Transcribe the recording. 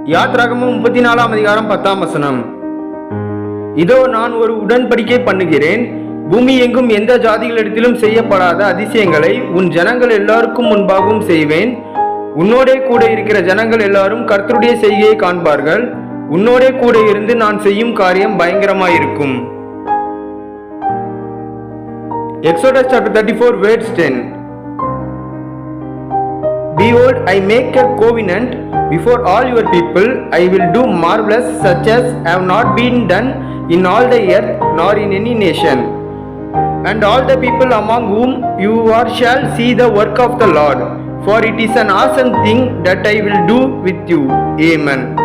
யாத்ராகமம் 34 அதிகாரம் 10 வசனம். இதோ நான் ஒரு உடன்படிக்கை பண்ணுகிறேன், பூமி எங்கும் எந்த ஜாதிகளிடத்திலும் செய்யப்படாத அதிசயங்களை உன் ஜனங்கள் எல்லாருக்கும் முன்பாகவும் செய்வேன். உன்னோடே கூட இருக்கிற ஜனங்கள் எல்லாரும் கர்த்தருடைய செய்கையை காண்பார்கள். உன்னோடே கூட இருந்து நான் செய்யும் காரியம் பயங்கரமாயிருக்கும். Exodus chapter 34 verse 10. Behold, I make a covenant before all your people. I will do marvelous such as have not been done in all the earth, nor in any nation. And all the people among whom you are shall see the work of the Lord, for it is an awesome thing that I will do with you. Amen.